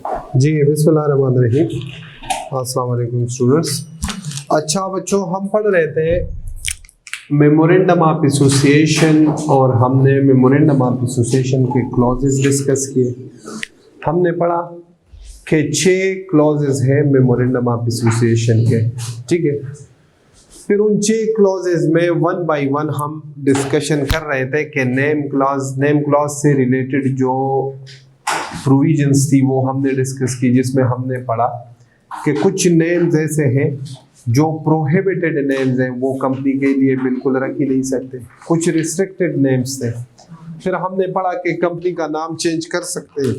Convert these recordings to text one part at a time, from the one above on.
जी बिस्मिल्लाहिर्रहमानिर्रहीम। अस्सलाम वालेकुम स्टूडेंट्स। अच्छा बच्चों, हम पढ़ रहे थे मेमोरेंडम ऑफ एसोसिएशन और हमने मेमोरेंडम ऑफ एसोसिएशन के क्लॉजेस डिस्कस किए। हमने पढ़ा कि 6 क्लॉजेस हैं मेमोरेंडम ऑफ एसोसिएशन के, ठीक है। फिर उन 6 क्लॉजेस में वन बाय वन हम डिस्कशन कर रहे थे कि नेम क्लॉज से रिलेटेड जो प्रोविजंस थी वो हमने डिस्कस की, जिसमें हमने पढ़ा कि कुछ नेम्स ऐसे हैं जो प्रोहिबिटेड नेम्स हैं, वो कंपनी के लिए बिल्कुल रख ही नहीं सकते। कुछ रिस्ट्रिक्टेड नेम्स थे। फिर हमने पढ़ा कि कंपनी का नाम चेंज कर सकते हैं,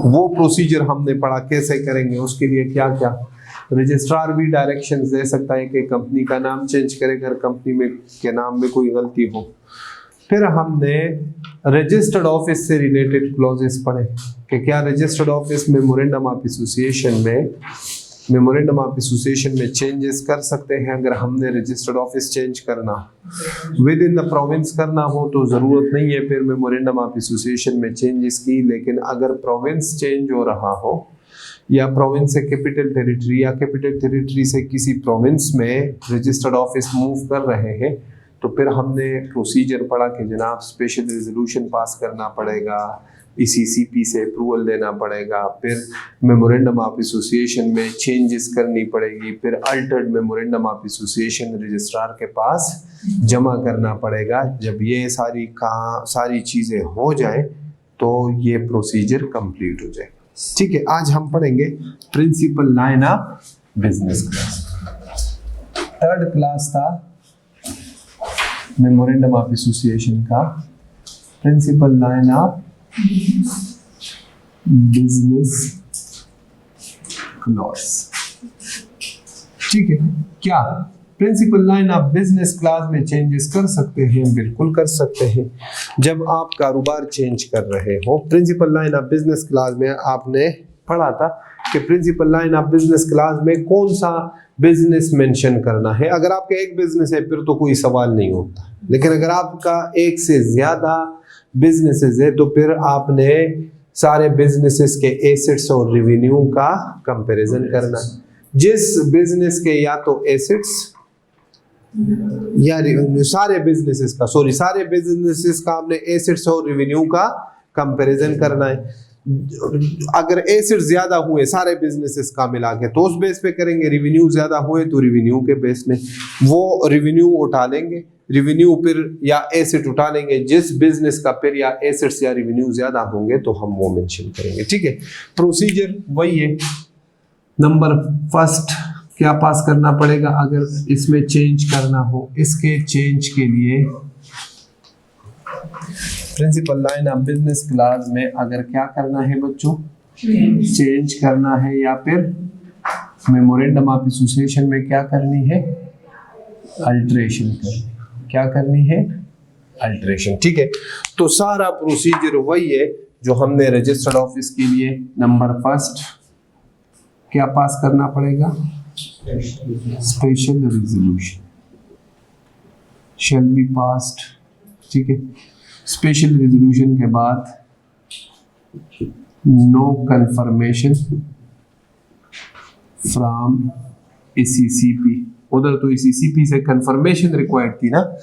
वो प्रोसीजर हमने पढ़ा कैसे करेंगे, उसके लिए क्या क्या। रजिस्ट्रार भी डायरेक्शंस दे सकता है कि कंपनी का नाम चेंज करे अगर कंपनी में के नाम में कोई गलती हो। फिर हमने रजिस्टर्ड ऑफिस से रिलेटेड क्लॉजेस पढ़े कि क्या registered office memorandum of association में चेंजेस कर सकते हैं। अगर हमने रजिस्टर्ड ऑफिस चेंज करना विद इन द प्रोविंस करना हो तो ज़रूरत नहीं है फिर मेमोरेंडम ऑफ एसोसिएशन में चेंजेस की। लेकिन अगर प्रोविंस चेंज हो रहा हो या प्रोविंस से कैपिटल टेरिटरी या कैपिटल टेरिटरी से किसी प्रोविंस में रजिस्टर्ड ऑफिस मूव कर रहे हैं तो फिर हमने प्रोसीजर पढ़ा कि जनाब स्पेशल रेजोल्यूशन पास करना पड़ेगा, ECCP से अप्रूवल लेना पड़ेगा, फिर मेमोरेंडम ऑफ एसोसिएशन में चेंजेस करनी पड़ेगी, फिर Altered memorandum of association registrar के पास जमा करना पड़ेगा। जब ये सारी चीज़ें हो जाए तो ये प्रोसीजर कंप्लीट हो जाए, ठीक है। आज हम पढ़ेंगे principal line of business class. 3rd class था मेमोरेंडम ऑफ एसोसिएशन का, principal line of business clause, ठीक है। क्या principal line of business clause में चेंजेस कर सकते हैं? बिल्कुल कर सकते हैं। जब आप कारोबार चेंज कर रहे हो, principal line of business clause में आपने पढ़ा था कि principal line of business clause में कौन सा बिजनेस मेंशन करना है। अगर आपका एक बिजनेस है फिर तो कोई सवाल नहीं होता, लेकिन अगर आपका एक से ज्यादा बिजनेसेस है तो फिर आपने सारे बिजनेसेस के एसेट्स और रेवेन्यू का कंपैरिजन करना है। जिस बिजनेस के या तो एसेट्स या सारे बिजनेसेस का आपने एसेट्स और रेवेन्यू का कंपैरिजन करना है। अगर एसेट ज्यादा हुए सारे बिजनेसेस का मिला के तो उस बेस पे करेंगे, रेवेन्यू ज्यादा हुए तो रेवेन्यू के बेस में वो रेवेन्यू उठा लेंगे, रेवेन्यू फिर या एसेट उठा लेंगे। जिस बिजनेस का फिर या एसेट्स या रेवेन्यू ज्यादा होंगे तो हम वो मेंशन करेंगे, ठीक है। प्रोसीजर वही है। नंबर फर्स्ट क्या पास करना पड़ेगा अगर इसमें चेंज करना हो? इसके चेंज के लिए principal line of business clause में अगर क्या करना है बच्चों, चेंज करना है या फिर मेमोरेंडम ऑफ एसोसिएशन में क्या करनी है, अल्टरेशन करनी। क्या करनी है? अल्टरेशन, ठीक है। तो सारा प्रोसीजर वही है जो हमने रजिस्टर्ड ऑफिस के लिए। नंबर फर्स्ट क्या पास करना पड़ेगा? Special resolution shall be passed, ठीक है। स्पेशल रेजोल्यूशन के बाद नो कंफर्मेशन फ्रॉम ECCP। उधर तो ECCP से कंफर्मेशन रिक्वायर्ड थी ना,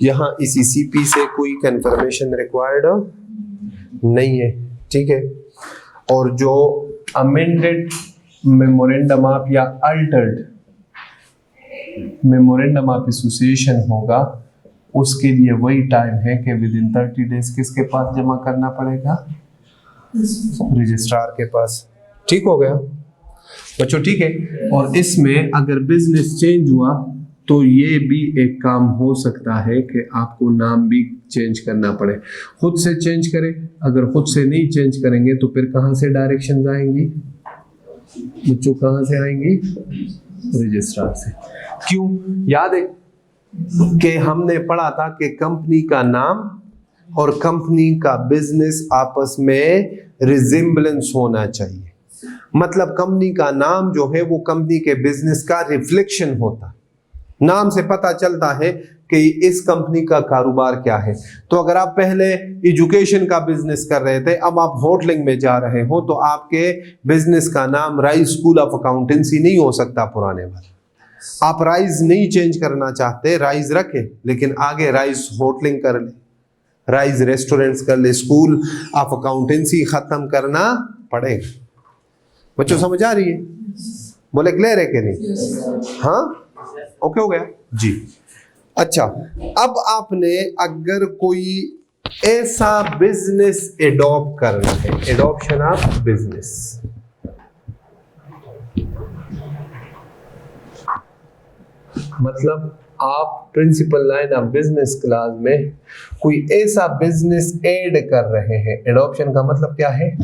यहाँ ECCP से कोई कंफर्मेशन रिक्वायर्ड नहीं है, ठीक है। और जो अमेंडेड मेमोरेंडम ऑफ या अल्टर्ड मेमोरेंडम ऑफ एसोसिएशन होगा उसके लिए वही टाइम है कि विद इन 30 डेज किसके पास जमा करना पड़ेगा? रजिस्ट्रार के पास, ठीक हो गया बच्चों, ठीक है। और इसमें अगर बिजनेस चेंज हुआ तो ये भी एक काम हो सकता है कि आपको नाम भी चेंज करना पड़े। खुद से चेंज करें, अगर खुद से नहीं चेंज करेंगे तो फिर कहाँ से डायरेक्शंस आएंगी बच्चों? कहाँ से आएंगी? रजिस्ट्रार से। क्यों? याद है कि हमने पढ़ा था कि कंपनी का नाम और कंपनी का बिजनेस आपस में रिजेम्बलेंस होना चाहिए। मतलब कंपनी का नाम जो है वो कंपनी के बिजनेस का रिफ्लेक्शन होता, नाम से पता चलता है कि इस कंपनी का कारोबार क्या है। तो अगर आप पहले एजुकेशन का बिजनेस कर रहे थे, अब आप होटलिंग में जा रहे हो, तो आपके बिजनेस का नाम राइज स्कूल ऑफ अकाउंटेंसी नहीं हो सकता पुराने वाला। आप राइज नहीं चेंज करना चाहते, राइज रखे, लेकिन आगे राइज होटलिंग कर ले, राइज रेस्टोरेंट्स कर ले, स्कूल ऑफ अकाउंटेंसी खत्म करना पड़ेगा। बच्चों समझ आ रही है? बोले क्लियर है कि नहीं? हाँ, ओके हो गया जी। अच्छा, अब आपने अगर कोई ऐसा बिजनेस एडॉप्ट करना है, एडॉप्शन ऑफ बिजनेस, मतलब आप principal line of business class में कोई ऐसा बिजनेस ऐड कर रहे हैं। एडॉप्शन का मतलब क्या है?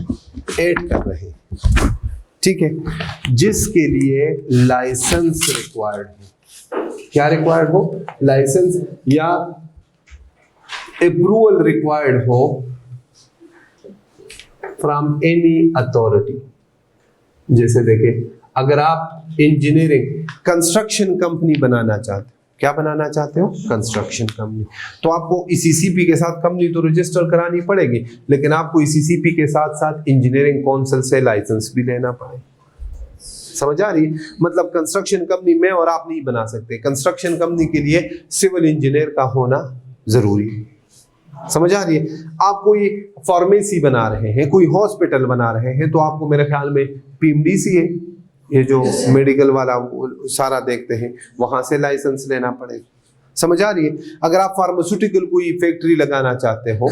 ऐड कर रहे हैं, ठीक है, जिसके लिए लाइसेंस रिक्वायर्ड है। क्या रिक्वायर्ड हो? लाइसेंस या अप्रूवल रिक्वायर्ड हो फ्रॉम एनी अथॉरिटी। जैसे देखें, अगर आप इंजीनियरिंग कंस्ट्रक्शन कंपनी बनाना चाहते हो, क्या बनाना चाहते हो? कंस्ट्रक्शन कंपनी, तो आपको ईसीसीपी के साथ कंपनी तो रजिस्टर करानी पड़ेगी, लेकिन आपको ईसीसीपी के साथ साथ इंजीनियरिंग काउंसिल से लाइसेंस भी लेना पड़ेगा। समझ आ रही? मतलब कंस्ट्रक्शन कंपनी में और आप नहीं बना सकते। कंस्ट्रक्शन कंपनी के लिए सिविल इंजीनियर का होना जरूरी है। समझ आ रही है? आप कोई फार्मेसी बना रहे हैं, कोई हॉस्पिटल बना रहे हैं, तो आपको मेरे ख्याल में पीएमडीसी है, ये जो मेडिकल वाला सारा देखते हैं, वहां से लाइसेंस लेना पड़ेगा। समझ आ रही है? अगर आप फार्मास्यूटिकल कोई फैक्ट्री लगाना चाहते हो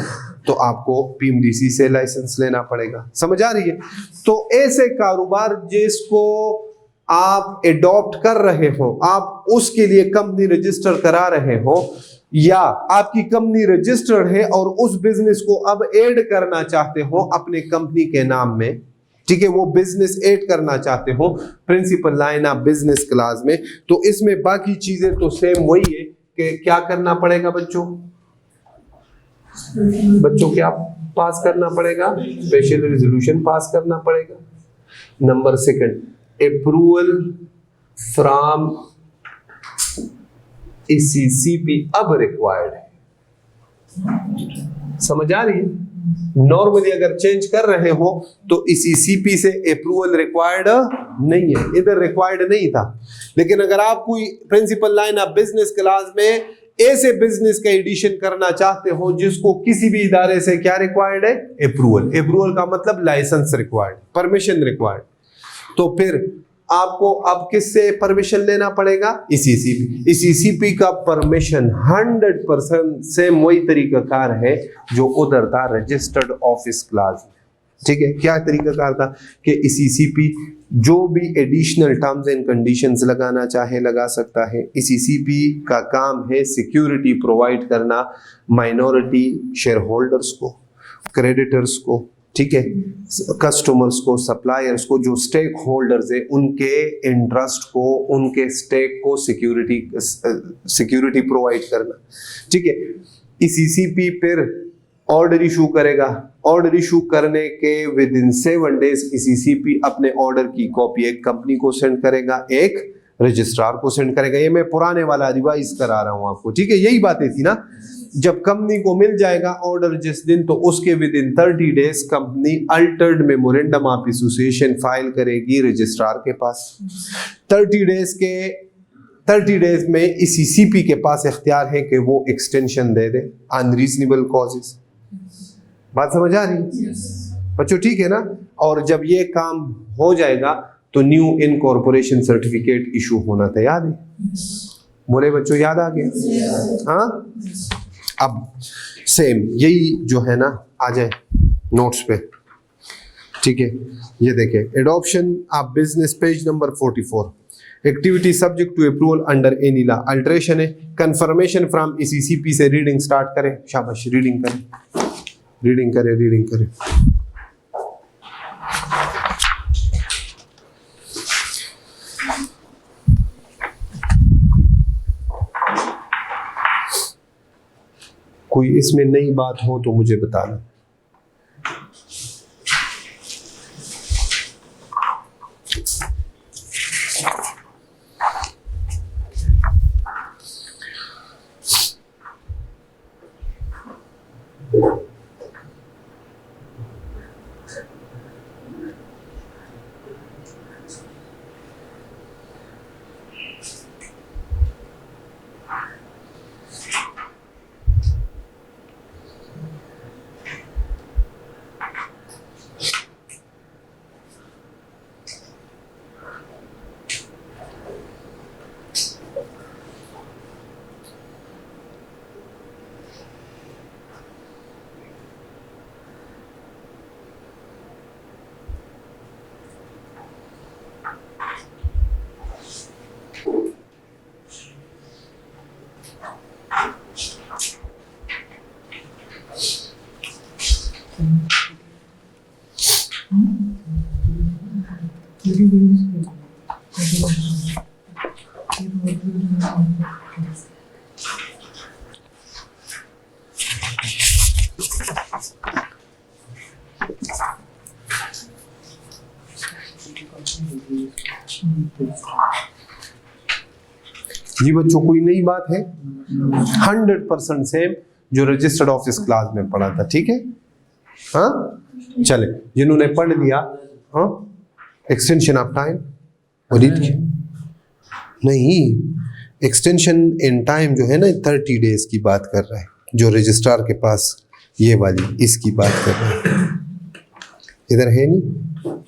तो आपको पीएमडीसी से लाइसेंस लेना पड़ेगा। समझ आ रही है? तो ऐसे कारोबार जिसको आप एडॉप्ट कर रहे हो, आप उसके लिए कंपनी रजिस्टर करा रहे हो, या आपकी कंपनी रजिस्टर्ड है और उस बिजनेस को अब ऐड करना चाहते हो अपने कंपनी के नाम में, ठीक है, वो बिजनेस ऐड करना चाहते हो principal line of business class में, तो इसमें बाकी चीजें तो सेम वही है कि क्या करना पड़ेगा बच्चों? क्या पास करना पड़ेगा? स्पेशल रेजोल्यूशन पास करना पड़ेगा। नंबर सेकंड, अप्रूवल फ्रॉम ईसीसीपी अब रिक्वायर्ड है। समझ आ रही है? नॉर्मली अगर चेंज कर रहे हो तो ईसीसीपी से अप्रूवल रिक्वायर्ड नहीं है, इधर रिक्वायर्ड नहीं था। लेकिन अगर आप कोई principal line of business class में ऐसे बिजनेस का एडिशन करना चाहते हो जिसको किसी भी इदारे से क्या रिक्वायर्ड है? अप्रूवल। अप्रूवल का मतलब लाइसेंस रिक्वायर्ड, परमिशन रिक्वायर्ड, तो फिर आपको अब किससे परमिशन लेना पड़ेगा? ईसीसीपी। ईसीसीपी का परमिशन 100% सेम वही तरीकाकार है जो उधर था रजिस्टर्ड ऑफिस क्लास। ठीक है, क्या तरीकाकार था कि ईसीसीपी जो भी एडिशनल टर्म्स एंड कंडीशंस लगाना चाहे लगा सकता है। ईसीसीपी का काम है सिक्योरिटी प्रोवाइड करना माइनॉरिटी शेयर होल्डर्स को, क्रेडिटर्स को, ठीक है, कस्टमर्स को, सप्लायर्स को, जो स्टेक होल्डर्स है उनके इंटरेस्ट को, उनके स्टेक को सिक्योरिटी प्रोवाइड करना। ठीक है, ईसीसीपी फिर ऑर्डर इशू करेगा। ऑर्डर इशू करने के विद इन 7 days ईसीसीपी अपने ऑर्डर की कॉपी एक कंपनी को सेंड करेगा, एक रजिस्ट्रार को सेंड करेगा। ये मैं पुराने वाला रिवाइज करा रहा हूं आपको, ठीक है, यही बातें थी ना। जब कंपनी को मिल जाएगा ऑर्डर जिस दिन, तो उसके with in 30 days company Altered memorandum of association file करेगी रजिस्ट्रार के पास। 30 days में ईसीसीपी के पास इख्तियार है कि वो एक्सटेंशन दे दे अनरीजनेबल कॉजेस। बात समझ आ रही बच्चों? ठीक है ना। और जब ये काम हो जाएगा तो न्यू इनकॉर्पोरेशन सर्टिफिकेट इशू होना तैयार है। बोले बच्चों, याद आ गया? हाँ, अब सेम यही जो है ना आ जाए नोट्स पे, ठीक है। ये देखें, adoption of business, page number 44। Activity subject to approval under any law. Alteration है, कंफर्मेशन फ्रॉम ईसीसीपी से रीडिंग स्टार्ट करें। शाबाश, रीडिंग करें, रीडिंग करें, रीडिंग करें। कोई इसमें नई बात हो तो मुझे बताना। जी बच्चों, कोई नई बात है? 100% सेम जो रजिस्टर्ड ऑफिस क्लास में पढ़ा था, ठीक है? हाँ चले, जिन्होंने पढ़ लिया, हाँ एक्सटेंशन ऑफ टाइम वो रीड किया नहीं, एक्सटेंशन इन टाइम जो है ना 30 डेज की बात कर रहा है, जो रजिस्ट्रार के पास ये वाली इसकी बात कर रहा है, इधर है नहीं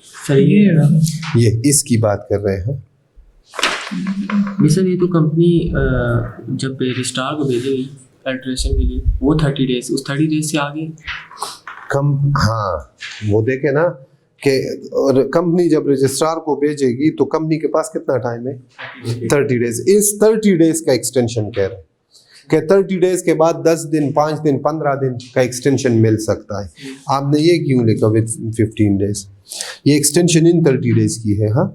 सही है, ये इसकी बात कर रहे हैं। सर ये तो कंपनी जब रजिस्ट्रार को भेजेगी अल्ट्रेशन के लिए वो 30 डेज, उस 30 डेज से आगे कम, हाँ वो देखे ना कि कंपनी जब रजिस्ट्रार को भेजेगी तो कंपनी के पास कितना टाइम है? 30 डेज। इस 30 डेज का एक्सटेंशन कह रहे हैं कि 30 डेज के बाद 10 दिन, 5 दिन, 15 दिन का एक्सटेंशन मिल सकता है। आपने ये क्यों लिखा विद 15 डेज? ये एक्सटेंशन इन 30 डेज की है। हाँ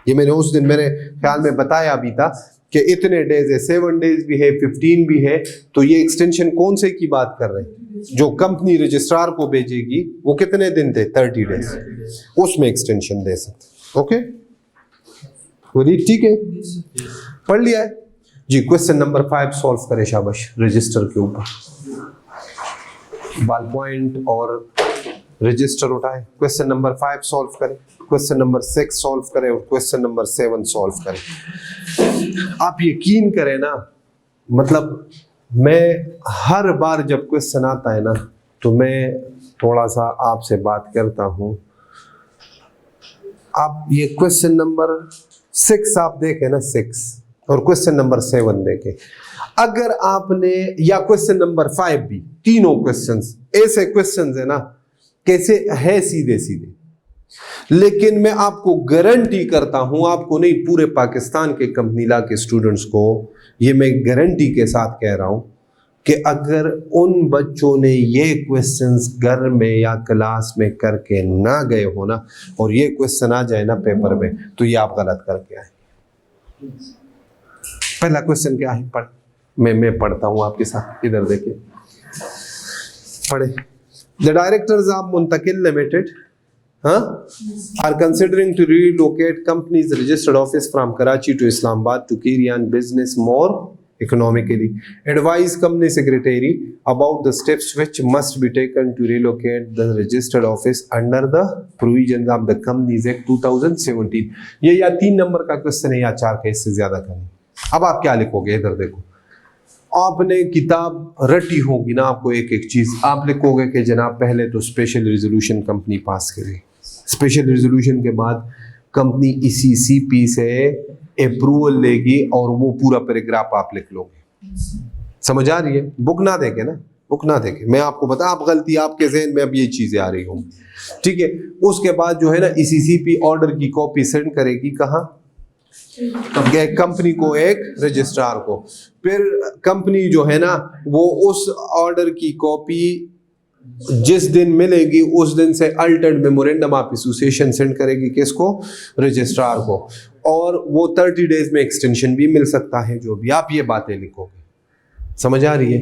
ये मैंने उस दिन मेरे ख्याल में बताया भी था कि इतने डेज है, 7 डेज भी है, 15 भी है। तो ये एक्सटेंशन कौन से की बात कर रहे हैं? जो कंपनी रजिस्ट्रार को भेजेगी वो कितने दिन थे? 30 डेज, उसमें एक्सटेंशन दे सकते। ओके ठीक है, पढ़ लिया है जी। क्वेश्चन नंबर 5 सॉल्व करें, शाबाश। रजिस्टर के ऊपर बॉल पॉइंट और रजिस्टर उठाए। क्वेश्चन नंबर 5 सॉल्व करें, क्वेश्चन नंबर 6 सॉल्व करें और क्वेश्चन नंबर 7 सॉल्व करें। आप यकीन करें ना, मतलब मैं हर बार जब क्वेश्चन आता है ना तो मैं थोड़ा सा आपसे बात करता हूं। आप ये क्वेश्चन नंबर 6 आप देखें ना, 6 और क्वेश्चन नंबर 7 देखें। अगर आपने, या क्वेश्चन नंबर 5 भी, तीनों क्वेश्चंस ऐसे क्वेश्चंस है ना, कैसे है सीधे सीधे, लेकिन मैं आपको गारंटी करता हूं, आपको नहीं पूरे पाकिस्तान के कंपनी लॉ के स्टूडेंट्स को ये मैं गारंटी के साथ कह रहा हूं कि अगर उन बच्चों ने ये क्वेश्चंस घर में या क्लास में करके ना गए हो ना, और ये क्वेश्चन आ जाए ना पेपर में, तो ये आप गलत करके आए। पहला क्वेश्चन क्या है? पढ़, मैं पढ़ता हूं आपके साथ, इधर देखिए, पढ़े। द डायरेक्टर्स ऑफ मुंतकिल limited are considering to relocate company's registered office from Karachi to Islamabad to carry on business more economically. Advise company secretary about the steps which must be taken to relocate the registered office under the provisions of the Companies Act 2017. ये या 3 number का question है या 4 का, इससे ज्यादा का नहीं। अब आप क्या लिखोगे? इधर देखो, आपने किताब रटी होगी ना, आपको एक एक चीज आप लिखोगे कि जनाब पहले तो स्पेशल रिजोल्यूशन कंपनी पास करे, स्पेशल रिजोल्यूशन के बाद कंपनी इसी सीपी से अप्रूवल लेगी और वो पूरा पैराग्राफ आप लिख लोगे। समझ आ रही है? बुक ना देखे ना, बुक ना देखे, मैं आपको बता, आप गलती आपके ज़हन में अब ये चीजें आ रही होंगी, ठीक है। उसके बाद जो है ना इसी सीपी ऑर्डर की कॉपी सेंड करेगी कहाँ? कंपनी को, एक रजिस्ट्रार को। फिर कंपनी जो है ना वो उस ऑर्डर की कॉपी जिस दिन मिलेगी उस दिन से Altered memorandum of association send करेगी किसको? रजिस्ट्रार को। और वो 30 डेज में एक्सटेंशन भी मिल सकता है, जो भी आप ये बातें लिखोगे। समझ आ रही है?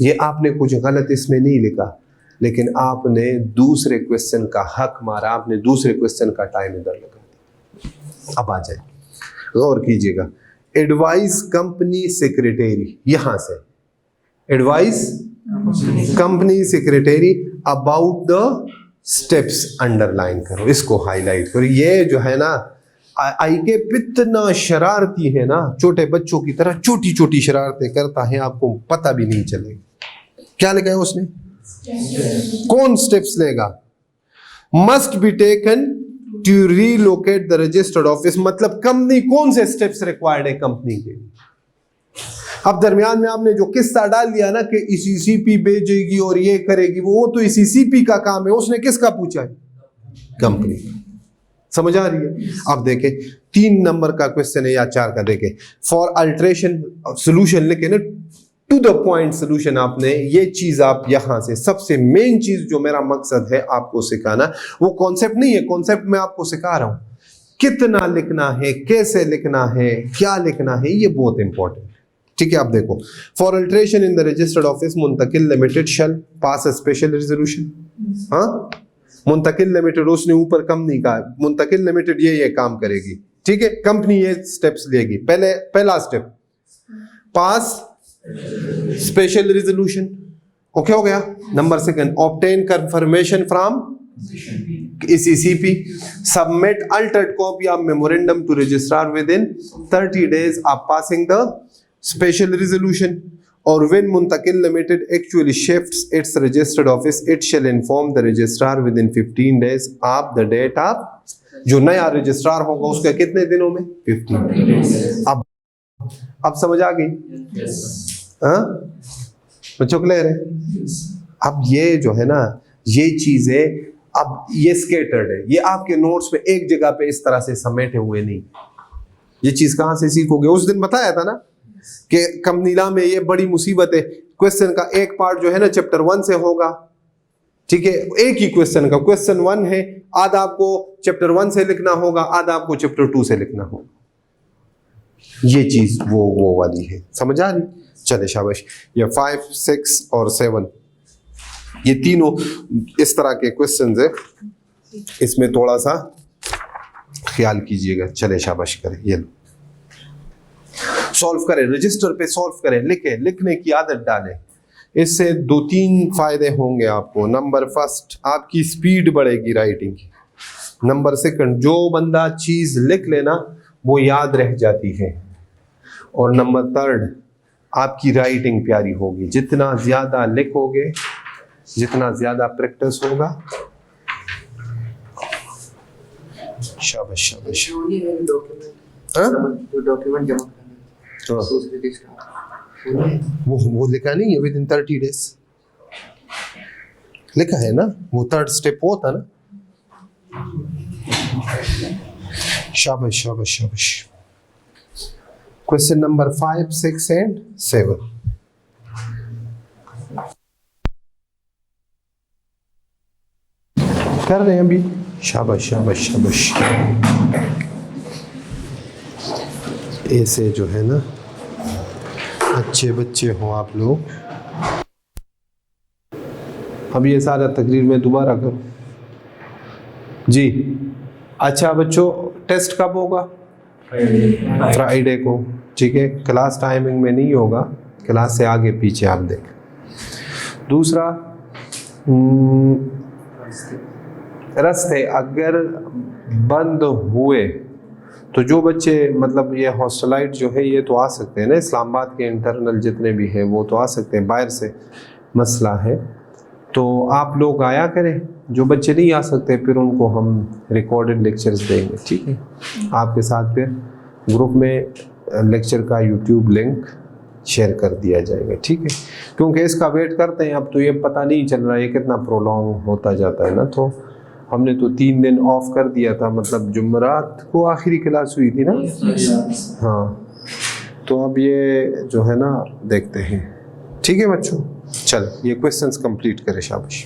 ये आपने कुछ गलत इसमें नहीं लिखा, लेकिन आपने दूसरे क्वेश्चन का हक मारा, आपने दूसरे क्वेश्चन का टाइम इधर लगा। अब आ जाए, गौर कीजिएगा। एडवाइस कंपनी सेक्रेटरी, यहां से advice company secretary about the steps, underline करो, इसको हाईलाइट करो। ये जो है ना आई के इतना शरारती है ना, छोटे बच्चों की तरह छोटी छोटी शरारतें करता है, आपको पता भी नहीं चलेगा। क्या लिखा है उसने? कौन स्टेप्स लेगा? Must be taken to relocate the registered office, मतलब कंपनी कौन से स्टेप्स रिक्वायर्ड है कंपनी के। अब दरमियान में आपने जो किस्सा डाल दिया ना कि इसी सीपी भेजेगी और ये करेगी, वो तो इसी सीपी का काम है, उसने किसका पूछा है? कंपनी। समझ आ रही है? अब देखें 3 नंबर का क्वेश्चन है या 4 का, देखें फॉर अल्ट्रेशन सोल्यूशन लिखे ना, टू द पॉइंट सोल्यूशन। आपने ये चीज आप यहां से, सबसे मेन चीज जो मेरा मकसद है आपको सिखाना, वो कॉन्सेप्ट नहीं है, कॉन्सेप्ट मैं आपको सिखा रहा हूं कितना लिखना है, कैसे लिखना है, क्या लिखना है, ये बहुत इंपॉर्टेंट। ठीक है, आप देखो, for alteration in the registered office Muntakil limited shall pass a special resolution. हाँ, मुंतकिल लिमिटेड, उसने ऊपर कम नहीं कहा, मुंतकिल लिमिटेड ये काम करेगी। ठीक है, कंपनी ये स्टेप्स लेगी। पहला step pass special resolution, okay हो गया। Number second, obtain confirmation from ECCP, submit altered copy of memorandum to registrar within 30 days of passing the special resolution, or when Muntakil Limited actually shifts its registered office, it shall inform the registrar within 15 days of the date of, जो नया registrar होगा उसका कितने दिनों में, 15 days। अब समझ आ गई? हाँ बच्चों, क्लियर है? अब ये जो है ना, ये चीजें अब ये स्केटर्ड है, ये आपके नोट्स में एक जगह पे इस तरह से समेटे हुए नहीं। ये चीज कहां से सीखोगे? उस दिन बताया था ना कि कंपनीला में ये बड़ी मुसीबत है। क्वेश्चन का एक पार्ट जो है ना चैप्टर 1 से होगा, ठीक है, एक ही क्वेश्चन का, क्वेश्चन 1 है, आधा आपको चैप्टर 1 से लिखना होगा, आधा आपको चैप्टर 2 से लिखना होगा। ये चीज वो वाली है, समझ आ रही? चले शाबाश। ये 5, 6 और 7 ये तीनों इस तरह के क्वेश्चंस है, इसमें थोड़ा सा ख्याल कीजिएगा। चले शाबाश करें, ये लो सॉल्व करें, रजिस्टर पे सॉल्व करें, लिखने की आदत डालें। इससे 2-3 फायदे होंगे आपको। नंबर फर्स्ट, आपकी स्पीड बढ़ेगी राइटिंग की। नंबर सेकंड, जो बंदा चीज लिख लेना वो याद रह जाती है। और नंबर थर्ड, आपकी राइटिंग प्यारी होगी। जितना ज्यादा लिखोगे, जितना ज्यादा प्रैक्टिस होगा। शाबाश शाबाश। डॉक्यूमेंट जमा वो लिखा नहीं है विद इन 30 days, लिखा है ना, वो थर्ड स्टेप होता ना। शाबाश शाबाश शाबाश। क्वेश्चन नंबर 5, 6 एंड 7 कर रहे हैं अभी। शाबाश शाबाश शाबाश। ऐसे जो है ना, अच्छे बच्चे हो आप लोग। अब ये सारा तकरीर में दोबारा करो जी। अच्छा बच्चों, टेस्ट कब होगा? फ्राइडे को, ठीक है। क्लास टाइमिंग में नहीं होगा, क्लास से आगे पीछे आप देख। दूसरा, रास्ते अगर बंद हुए तो जो बच्चे मतलब ये हॉस्टलाइट जो है ये तो आ सकते हैं ना, इस्लामाबाद के इंटरनल जितने भी हैं वो तो आ सकते हैं, बाहर से मसला है तो आप लोग आया करें। जो बच्चे नहीं आ सकते फिर उनको हम रिकॉर्डेड लेक्चर्स देंगे, ठीक है। आपके साथ फिर ग्रुप में लेक्चर का यूट्यूब लिंक शेयर कर दिया जाएगा, ठीक है। क्योंकि इसका वेट करते हैं, अब तो ये पता नहीं चल रहा है ये कितना प्रोलॉन्ग होता जाता है ना। तो हमने तो 3 दिन ऑफ कर दिया था, मतलब जुम्मरात को आखिरी क्लास हुई थी ना। हाँ, तो अब ये जो है ना देखते हैं, ठीक है बच्चों। चल ये क्वेश्चंस कंप्लीट करें, शाबाश।